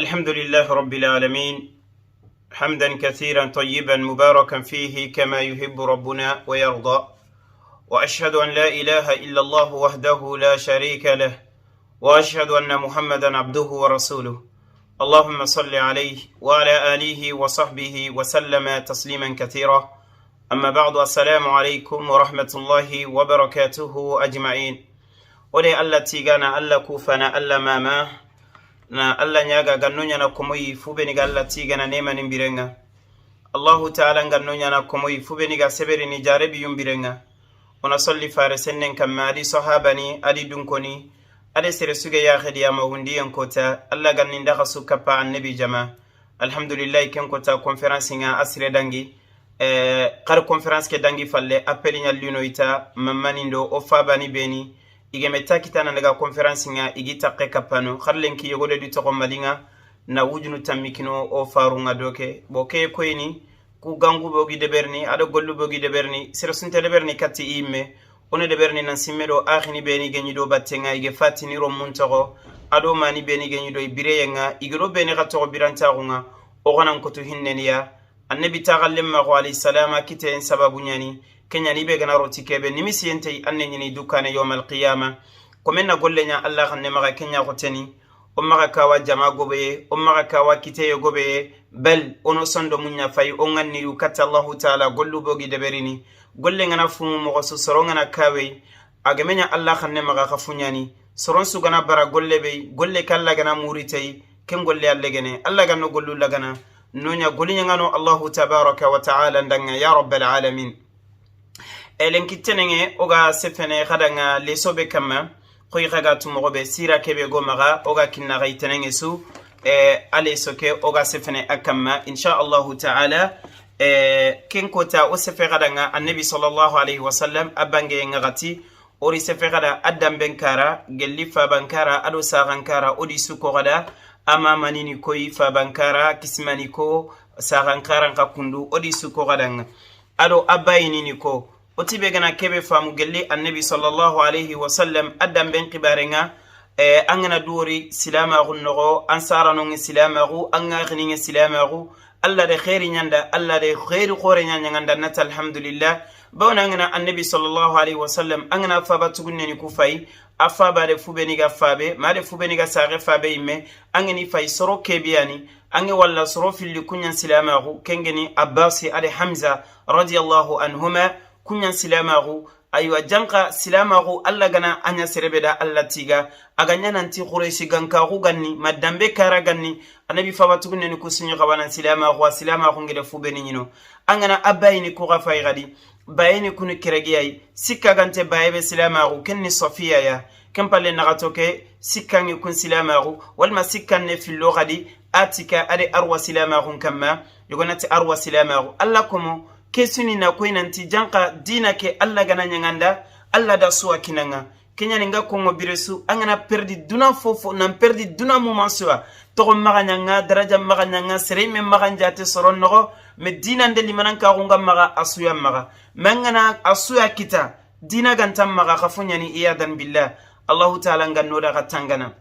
الحمد لله رب العالمين حمدا كثيرا طيبا مباركا فيه كما يحب ربنا ويرضى وأشهد أن لا إله إلا الله وحده لا شريك له وأشهد أن محمدا عبده ورسوله اللهم صل عليه وعلى آله وصحبه وسلم تسليما كثيرا أما بعد السلام عليكم ورحمة الله وبركاته أجمعين ولي ألا تيغانا ألا كوفانا ألا ماما na Allah nyaga ganno nyana komoyi fubeni ga Allah tigana nema nimbirenga Allahu ta'ala ganno nyana komoyi fubeni ga seberi ni jarebi yumbirenga ona solli fare sennen kamma adi sahabani adi dunkoni adi sere suge ya khadiya mawundi yankota Allah ganni ndaka sukapa annabi jama alhamdulillah ken kota conference nga asire dangi qar conference ke dangi falle appeli nyalluno ita mamanindo o fabani beni igeme takitana daga conference nga igita kapano kharlenki yogode di to malinga na wujunu tamikino o farunga doke boke koyni ku gangu bogi deberni ado gollu bogi deberni sirasunte deberni katti imme one deberni nan simmedo akhini beni genyi do battenga ige fatini ro muntago ado mani beni genyi do bireyenga igiro beni gato birantagunga o ganan koto hinneniya annabi tagallem ma alayhi salama kite en sababu nyani kenya ni be gana roti kebe nimisi yente anne nyini dukane yawmal qiyama komenna gollenya Allah xanne maga kenya xoteni o maga kawa jama gobe o maga kawa kite gobe bel ono sondo munya fay o nganni yu katta Allah taala gollu bogi deberini golle ngana fumu mo so soro ngana kawe agemenya Allah xanne maga xafunyani soron su gana bara golle be golle kala gana muritay ken golle alle gene Allah ganno gollu lagana nonya golinya ngano Allah tabaraka wa taala ndanga ya rabbal alamin elen kittenenge oga sefene khadanga lesobe kama khoy khaga tumobe sira kebe go maga oga kinna gaytenenge su ale soke oga sefene akama insha Allah taala ken kota o sefe khadanga annabi sallallahu alaihi wasallam abange ngati ori sefe khada adam benkara gelli fa bankara ado sagankara odi suko khada ama manini koy fa bankara kismani ko sagankara ngakundu odi suko khadanga ado abayini ni ko otibe gana kebe famu gelli annabi sallallahu alaihi wasallam adam ben qibarenga angana duri silama gunnogo ansara non silama gu anga khini silama gu alla de khairi nyanda alla de khairi khore nyanda nata alhamdulillah bawna angana annabi sallallahu alaihi wasallam angana fabatu gunni kufai afaba de fubeni ga fabe ma de fubeni ga sare fabe imme angani fay soro kebiani ange walla soro fil kunyan silama gu kengeni abbasi ali hamza radiyallahu anhuma kunyan silamagu aywa janka silamagu alla gana anya serebeda alla tiga aganya nanti quraishi ganka ku ganni madambe kara ganni anabi fabatu kunni kusinyo kabana silamagu ngede fubeni nyino angana abayini ku gafay gadi bayini kunu kiregiyai sikka gante bayebe silamagu kenni safiya ya kempalle nagatoke sikkangi kun silamagu walma sikkanne fillo gadi atika ade arwa silamagu kamma yogonati arwa silamagu alla komo kesuni na koy nanti janka dina ke alla gana nyanganda alla da suwa kinanga kenya ninga kongo biresu angana perdi duna fofo nan perdi duna moment suwa to maganyanga daraja maganyanga sereme maganjate soron no me dina ndeli mananka gunga maga asuya maga mangana asuya kita dina gantam maga khafunyani iyadan billah Allah ta'ala nganno da katangana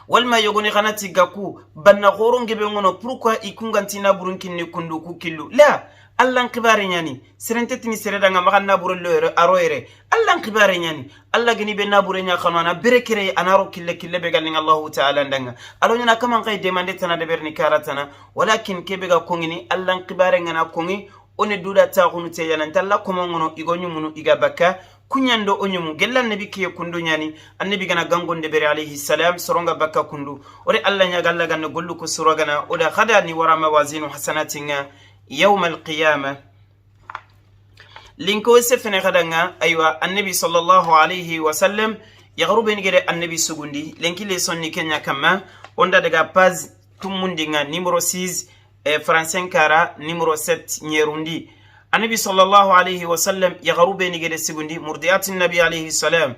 walma yogoni khanati gaku banna goronge be ngono pourquoi ikungantina burunkinni kundu ku killu la Allah nkibare nyani serentetini sereda nga maga nabure lo aroere Allah nkibare nyani Allah gini be nabure nya khanwana berekere anaro kille be galin Allah ta'ala ndanga alo nyana kama ngai demande tana de berni karatana walakin kebe ga kongini Allah nkibare ngana kongi one duda ta kunu te yana talla komo ngono igonyu munu iga baka kunyando onyumu gella nabi kiye kundu nyani annabi gana gangonde bere alayhi salam soronga baka kundu ore Allah nya galla ganna gollu ko surogana oda khada ni warama wazinu hasanatinga يوم القيامة لينكو سفن غدنا أيوة النبي صلى الله عليه وسلم يغرب نجري النبي سجندي لينكي لسوني كنيا كما وندا دعا باز تموندينغا نيمرو 6 فرانسين كارا نيمرو 7 نيروندي النبي صلى الله عليه وسلم يغرب نجري سجندي مرضيات النبي عليه السلام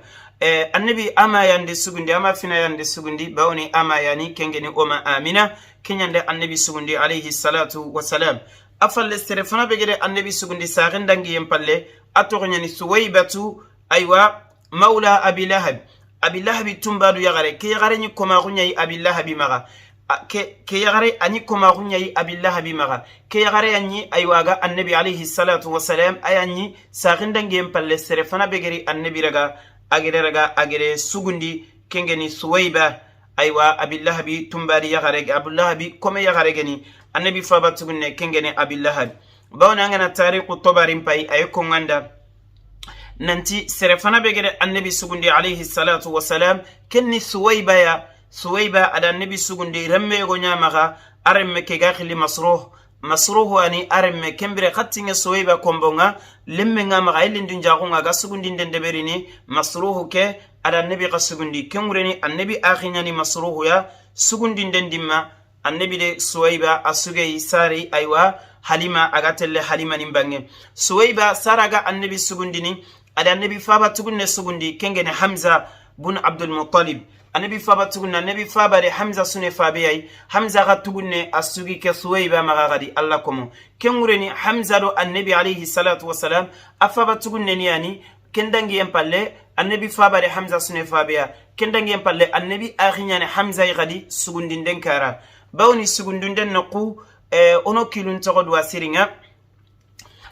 النبي أما يندي سجندي أما فينا يندي سجندي باوني أما يعني كنجني أما آمنة كنيا النبي سجندي عليه الصلاة والسلام afal esterefana begere annabi sugundi sagen dangi yempalle atognyani suwaybatu aywa maula abi lahab tumbadu yagare ke yagare ni koma gunyai abi lahab maga ke yagare ani koma gunyai abillahabi maga ke yagare anyi aywaga annabi alayhi salatu wassalam ayanyi sagindangem palle sere fana begeri annabi raga agere sugundi kengeni suwayba aywa abillahabi tumbari yagare abillahabi kome yagare geni annabi faba tugunne kengeni abillahabi bawna ngana tariqu tabarin pai ayko nganda nanti sere fana begere annabi sugundi alayhi salatu wassalam kenni suwayba ada annabi sugundi remme go nyamaga aremme ke ga khili masruh ani aremme kembere khatinga suwayba kombonga lemme nga maga ilindin jagunga ga sugundi ndende berini masruh ke ada annabi qasugundi kemureni annabi akhinyani masruh ya sugundi ndendimma annabi de suwayba asugay sari aywa halima agatelle halima nimbange suwayba saraga annabi sugundini ada annabi faba tugunne sugundi kengene Hamza bun Abdul Muttalib annabi faba tugunna annabi faba de Hamza sune fabiyai Hamza ga tugunne asugi ke suwayba magagadi Allah komo kengureni Hamza do annabi alayhi salatu wassalam afaba tugunne ni yani kendangi empalle annabi faba de Hamza sune fabiya kendangi empalle annabi akhinyane Hamza yigadi sugundi ndenkara bawni sugundunden naqu ono kilun togo wasiringa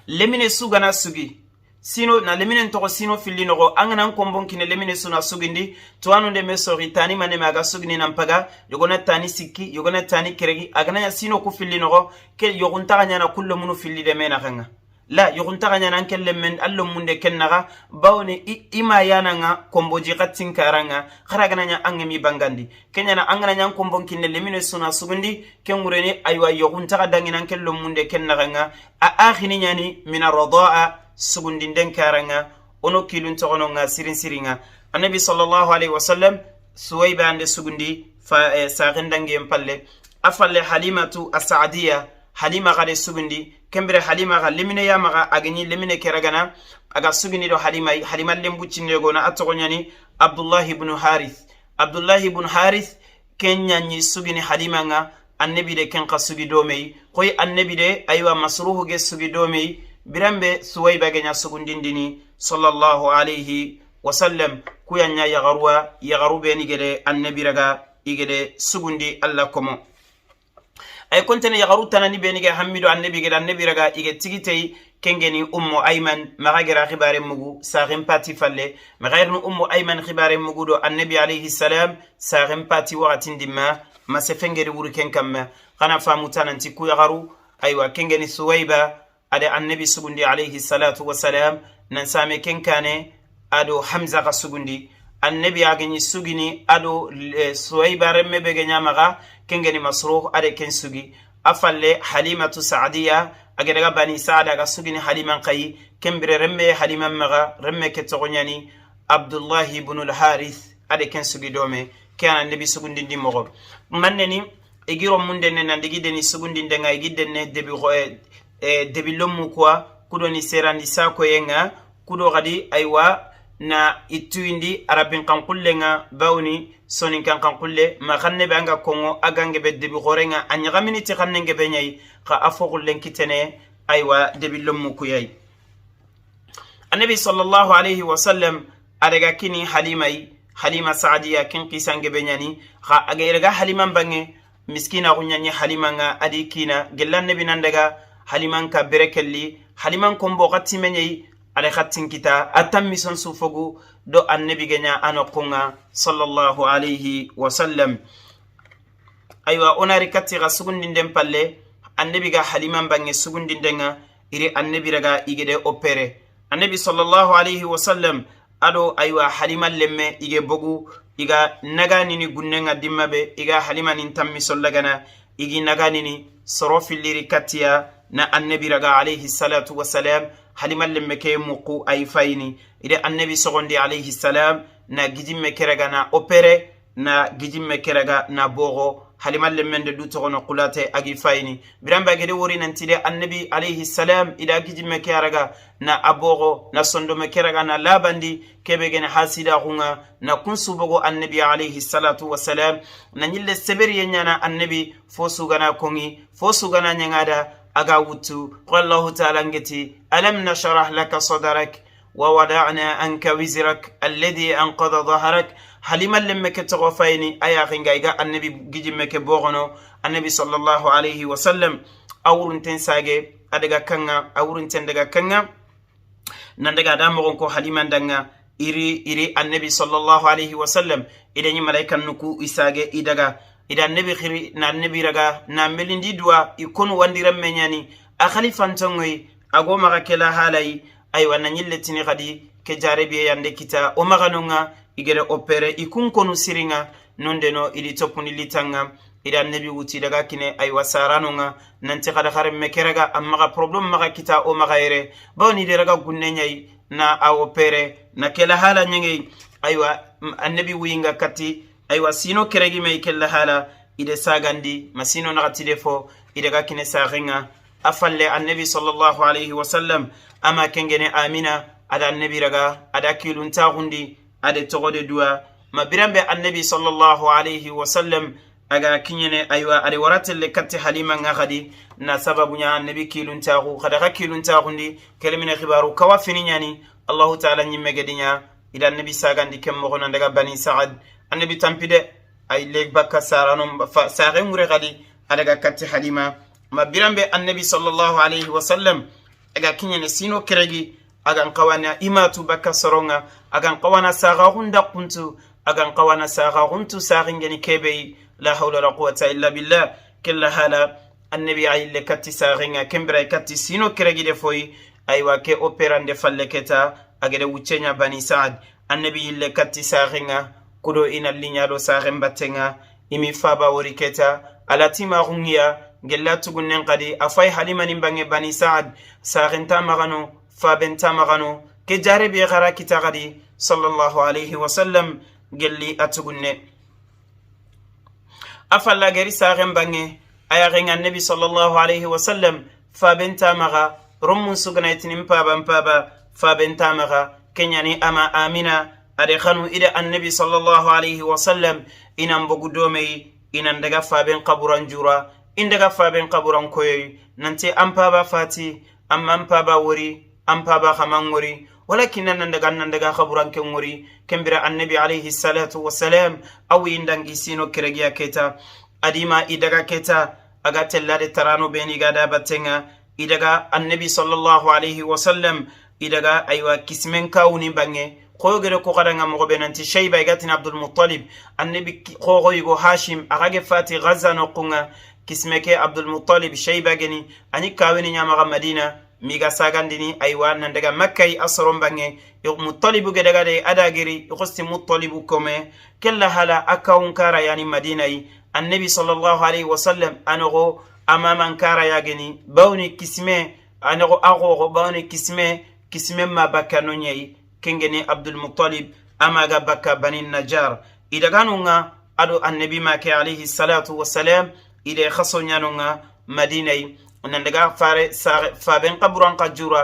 lemine sugana sugi sino na lemine togo sino filli nogo angana kombon kine lemine suna sugindi to anu de mesori tani mane maga sugini nampaga yogona tani sikki yogona tani keregi agana ya sino ku filli nogo ke yogunta ganya kullu munu filli de mena kanga la yogunta ganya nan kelle men allo munde kennaga bawne ima yana nga komboji katin karanga kharaga nya angemi bangandi kenya na angana nya kombon kinne lemine suna sugundi kengurene aywa yogunta ga danginan kello munde kennaga nga a akhini nyani min ar-radaa sugundi den karanga ono kilun togono nga siringa annabi sallallahu alaihi wasallam suwayba ande sugundi fa sagendangi empalle afalle halimatu as-saadiya halima gade sugundi kembere halima ga lemine ya maga agani lemine keragana aga sugini do halima lembucinde gona atogonyani Abdullah ibn Harith kenya ni sugini halima nga annabi de ken qasugi domei koy annabi de aywa masruhu ge sugi domei birambe suwayba genya sugundindini sallallahu alayhi wasallam kuyanya yagaru beni gede annabi raga igede sugundi Allah komo ay kontene yagaru tanani benige hamido annabi geda annabi raga ige tigitei kengeni ummu ayman magagira khibare mugu sagim pati falle magairnu ummu ayman khibare mugu do annabi alayhi salam sagim pati waqtin dimma ma se fengeri wuri kenkam kana famu tananti ku yagaru aywa kengeni suwayba ada annabi sugundi alayhi salatu wassalam nan same kenkane ado Hamza ga sugundi annabi agani sugini ado suwayba remme be ganya maga kengeni masruh ade ken sugi afalle halimatu saadiya agadaga bani saada ga sugini haliman qayi kembere remme haliman maga remme ke togonyani Abdullah ibn al-Harith ade ken sugi dome kana annabi sugundi ndi mogo manneni igiro munde ne nandigi deni sugundi ndenga igidenne debi lomu kwa kudo ni serandi sako yenga kudo gadi aywa na ituindi arabin kankulle nga bawni sonin kankulle ma khanne banga kongo agange be debi gorenga anya miniti khanne ngebe nyai ka afogul lenkitene aywa debi lomu kuyai annabi sallallahu alayhi wasallam adaga kini halima saadiya kin qisange be nyani ka aga halima bange miskina kunyani halima nga adikina gellan nabi nandaga haliman ka berekelli haliman kombo gatti menyei ale khatin kita atammi son sufogu do annabi genya anokunga sallallahu alayhi wasallam aywa onari katti ga sugundi ndem palle annabi ga haliman bange sugundi ndenga iri annabi raga igede opere annabi sallallahu alayhi wasallam ado aywa haliman lemme ige bogu iga nagani ni gunnenga dimmabe iga haliman intammi sollagana igi nagani ni sorofi liri katiya na annabi raga alayhi salatu wassalam haliman lemme ke muku ay fayni ide annabi sogondi alayhi salam na gijimme keraga na opere na gijimme keraga na bogo haliman lemme de du togono qulate agi fayni biramba gede wori nantide annabi alayhi salam ida gijimme keraga na abogo na sondome keraga na labandi kebe gene hasida hunga na kunsu bogo annabi alayhi salatu wassalam na nyille seberi yenyana annabi fosugana kongi fosugana nyangada aga wutu wallahu ta'ala ngeti alam nashrah laka sadrak ووضعنا عنك وزرك الذي أنقض ظهرك halima lemme ke togo fayni aya xinga iga annabi gijimme ke bogono annabi sallallahu alayhi wa sallam awurunten sage adaga kanga awurunten daga kanga nan daga da mogon ko halima ndanga iri annabi sallallahu alayhi wa sallam ida ni malaikan nuku isage idaga ida annabi khiri na annabi raga na melindi dua ikonu wandiram menyani a khalifan tongoy ago maga kela halai ay wana nyilletini khadi ke jarebi yande kita o maganonga igere opere ikun konu siringa nondeno ili topuni litanga ida annabi wuti daga kine ay wasaranonga nanti khada khare mekeraga amma problem maga kita o maga yere bawni de raga gunne nyai na a opere na kela hala nyenge aywa annabi winga kati aywa sino keregi me kella hala ide sagandi masino nagati defo ide ga kine saginga afalle annabi sallallahu alayhi wa sallam ama kengene amina ada annabi raga ada kilun tagundi ade togode dua mabirambe annabi sallallahu alayhi wa sallam aga kinyene aywa ade waratelle katti halima ngadi na sababu nya annabi kilun tagu kada ga kilun tagundi kelimine khibaru kawafini nyani allah ta'ala nyimme gedinya ida annabi sagandi kemmo gono daga bani sa'ad annabi tampide ay leg bakka saranom sare ngure gadi adaga katti halima mabirambe annabi sallallahu alayhi wa sallam aga kinyene sino keregi agan qawana imatu bakka soronga agan qawana saga hunda kuntu agan qawana saga huntu sagingeni kebe la hawla wala quwwata illa billah kella hala annabi ay le katti saginga kembra katti sino keregi de foyi aywa ke operande falleketa agede wucenya bani saad annabi le katti saginga kudo ina linyado sagen batenga imi faba woriketa alatima hungiya gelatu gunnen qadi afay halima nimbange bani saad sagenta magano fabenta magano ke jarebi gara kita qadi sallallahu alayhi wa sallam gelli atugunne afalla geri sagen bange ayagenga annabi sallallahu alayhi wa sallam fabenta maga rummun sugnaytinim paba fabenta maga kenyani ama amina ade khanu ida annabi sallallahu alayhi wa sallam inan bogu domei inan daga faben qaburan jura indaga faben qaburan koyoy nanti ampaba fati amma ampaba wori ampaba khaman wori walakin nan daga qaburan ken wori kembira annabi alayhi salatu wassalam awi indangi sino kiregiya keta adima idaga keta aga tellade tarano beni gada batenga idaga annabi sallallahu alayhi wa sallam idaga aywa kismen kawuni bange khoyogere ko kadanga mo benanti shayba igatin abdul muttalib annabi khogo yugo hashim agage fati gaza no kunga kismeke abdul muttalib shayba geni ani kawini nyama madina miga sagandini aywa nan daga makkay asron bange yo muttalibu ge daga de adagiri yosti muttalibu kome kella hala akawun kara yani madina yi annabi sallallahu alayhi wa sallam anogo amaman kara ya geni bawni kisme anogo agogo bawni kisme ma bakano nyai kengeni abdul muttalib amaga bakka bani najjar idaganunga ado annabi make alayhi salatu wassalam ide khasonyanunga madinai nandaga fare faben qaburan qajura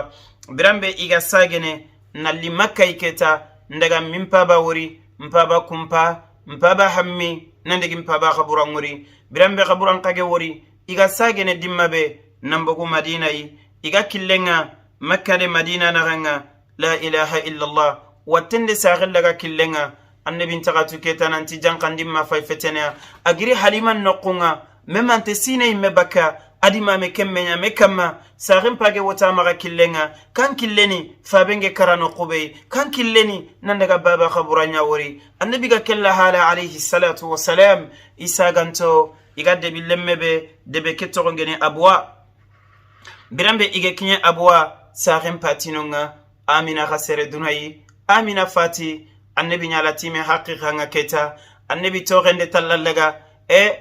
birambe iga sagene nalli makka iketa ndaga mimpaba wori mpaba kumpa mpaba hammi nandegi mpaba qaburan wori birambe qaburan qage wori iga sagene dimmabe nambogu madinai iga killenga makka de madina naganga la ilaha illa allah watende sagel daga killenga annabi ntagatu keta nanti jankandim ma fay fetena agiri haliman noqunga memante sine mebaka adima me kemmenya me kamma sagem page wota maga killenga kan killeni fabenge karano qube kan killeni nandaga baba khaburanya wori annabi ga kella hala alayhi salatu wassalam isa ganto igadde billemmebe debe ketto ngene abwa birambe ige kinye abwa sagem patinonga amina khasere dunayi amina fati annabi nyala time haqiqa ngaketa annabi togende tallallaga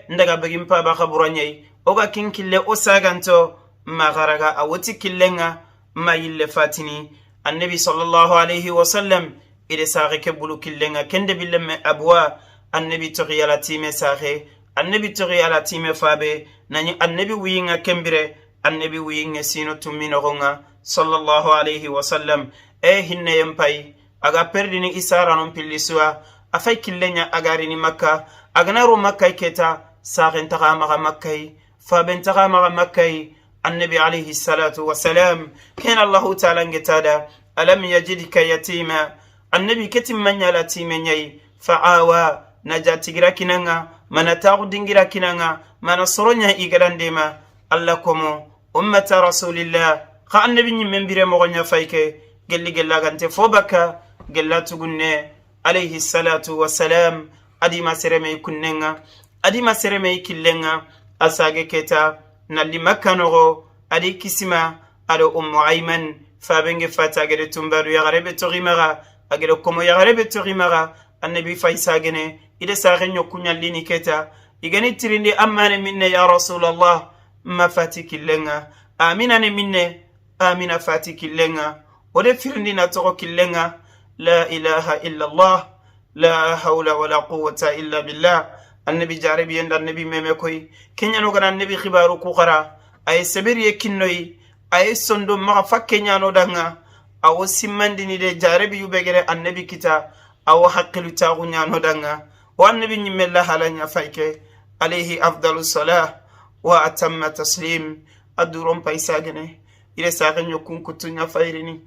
ndaga begim pa ba khaburanyai oga kinkille o saganto magaraga awoti killenga mayille fatini annabi sallallahu alayhi wa sallam ide saare ke bulu killenga kende billemme abwa annabi togiyala time saare annabi togiyala time fabe nani annabi wiyinga kembire annabi wiyinga sino tumino gonga sallallahu alayhi wa sallam hinne yampai aga perdini isara non pilliswa afay killenya agarini makka agnaro makka keta saaren taga makkai faben taga makkai annabi alayhi salatu wassalam kan allah ta'ala ngetada alam yajidka yatima annabi ketim manya latima nyai fa'awa najatigira kinanga mana tagu dingira kinanga mana soronya igarandema Allah komo ummata rasulillah ka annabi nyimmen bire mo gonya fayke gelli gella gante fobaka gella tugunne alayhi salatu wassalam adi masereme kunnenga adi masereme killenga asage keta nalli makkanogo adi kisima ado ummu ayman fabenge fata gede tumbaru ya garebe to rimaga agede komo ya garebe to rimaga annabi faysagene ide sage nyokunya lini keta igani tirinde amane minne ya rasulullah ma fati killenga amina ne minne amina fati killenga ode firndi na to killenga la ilaha illa allah la hawla wala quwwata illa billah annabi jarabi yanda annabi meme koy kenya no gana annabi khibaru ku khara ay sabiri kinnoy ay sondo ma fakke nyano danga aw simmandini de jarabi yubegere annabi kita aw haqilu tagu nyano danga wa annabi nyimella halanya fayke alayhi afdalus salah wa atamma taslim adurum paisagene ile saga nyokun kutunya fayrini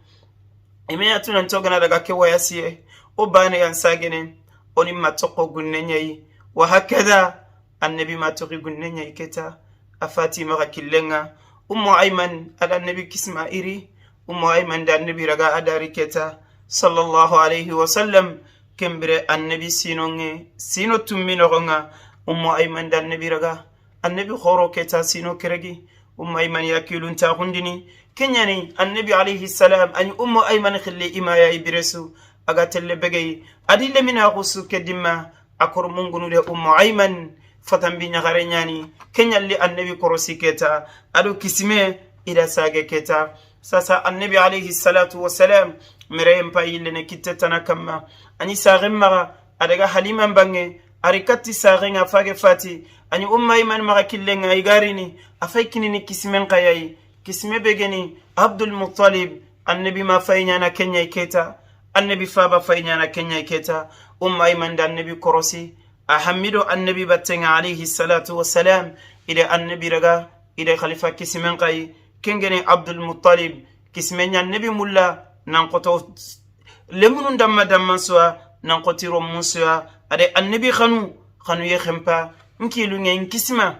ime yatuna ntogana daga ke wayasiye o bane yan sagene oni matoko gunnenyi wa hakada annabi matoki gunnenyi keta afati maka killenga ummu ayman ala annabi kisma iri ummu ayman da annabi raga adari keta sallallahu alaihi wasallam kembere annabi sinonge sino tummino gonga ummu ayman da annabi raga annabi khoro keta sino keregi ummu ayman yakilun ta gundini kenyani annabi alayhi salam ani ummu ayman khilli imaya ibresu aga telle begay adille mina khusu kedimma akor mungunu de ummu ayman fatambi nyagare nyani kenyalli annabi korosi keta ado kisime ida sage keta sasa annabi alayhi salatu wassalam mirayem payille ne kitetana kamma ani sagemma adaga halima bange arikati sagenga fage fati ani ummu ayman maga killenga igarini afaykini ni kisimen qayai kisime begeni abdul muttalib annabi ma faynyana kenya keta annabi faba faynyana kenya keta ayman da annabi korosi ahamido annabi battenga alayhi salatu wassalam ila annabi raga ila khalifa kisimen qay kengeni abdul muttalib kismenya annabi mulla nan qoto lemunun damma suwa nan qotiro musuwa ade annabi khanu ye khempa nkilu ngen kisma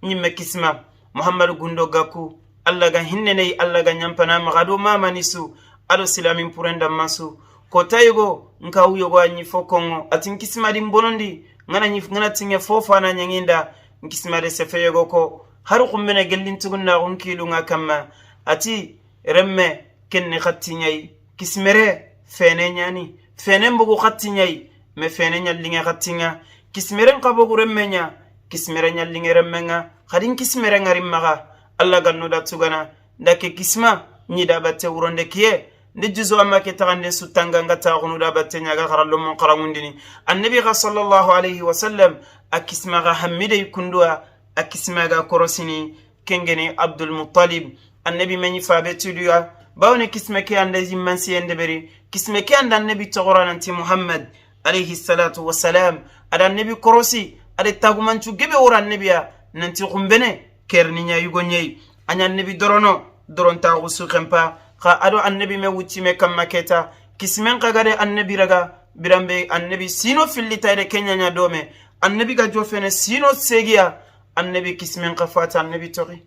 nyimme kisma muhammad gundo gaku Allah ga hinnene Allah ga nyampana magado mama nisu ado silamin purenda masu ko tayigo nka uyogo anyi fokongo atin kismadi mbonondi ngana tinge fofa na nyanginda nkismade sefeyego ko har kumbene gellin tugunna onkilu nga kamma ati remme kenne khatinyai kismere fene nyani fene mbugo khatinyai me fene nyallinge khatinga kismere ngabogo remmenya kismere nyallinge remmenga khadin kismere ngari maga Allah ganno da tugana ndake kisma nyida batte uronde kiye nde juzo amma ke tagande sutanga ngata gonu da batte nyaga kharallo mon qarangundini annabi sallallahu alayhi wasallam akisma ga hamide kundua akisma ga korosini kengene abdul muttalib annabi meni fabe tuduya bawne kisma ke ande zimmansi ende beri kisma ke ande annabi togorananti muhammad alayhi salatu wassalam ada annabi korosi ada tagumanchu gebe wora annabiya nanti kumbene kerninya yugonye anya annabi doron ta gusu khempa kha ado annabi me wuti me kam maketa kismen kagade annabi raga birambe annabi sino fillita de kenya nya dome annabi ga jofene sino segia annabi kismen qafata annabi tori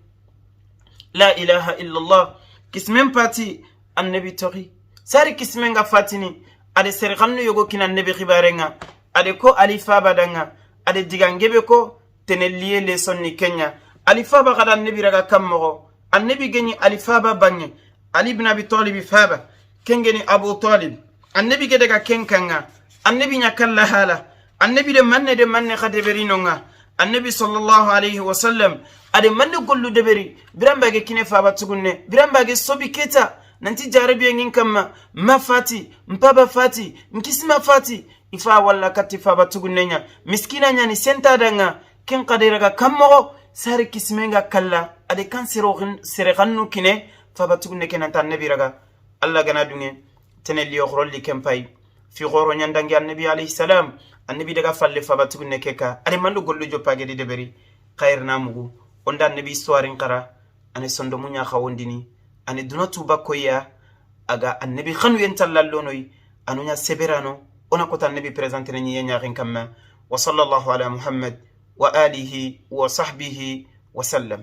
la ilaha illa allah kismen pati annabi tori sari kismen ga fatini ade ser xamnu yogo kin annabi khibarenga ade ko alifa badanga ade digangebe ko teneliye le sonni kenya alifaba kada annabi raga kammo annabi geni alifaba bangi ali ibn abi talib faba kengeni abu talib annabi gede ga kenkanga annabi nyakalla hala annabi de manne khade berinonga annabi sallallahu alayhi wasallam ade manne gollu de beri biramba ge kine faba tugunne biramba ge sobi keta nanti jarabi ngin kamma mafati mpaba fati nkisma fati ifa walla katti faba tugunne nya miskina nya ni senta danga ken qadira ga kammo sari kismenga kalla ade kan sere gannu kine fabatugne kenanta annabi raga Allah gana dunge teneli okhrolli kempai fi goro nyandangi annabi alayhi salam annabi daga falle fabatugne keka ade mandu gollu joppage de beri khairna mugu onda annabi histoire qara ane sondo munya khawondini ane dunatu bakoya aga annabi khanu yentallallo noy anunya seberano ona kota annabi présente na ñiye ñaxin kamma wa sallallahu ala muhammad wa alihi wa sahbihi wa sallam.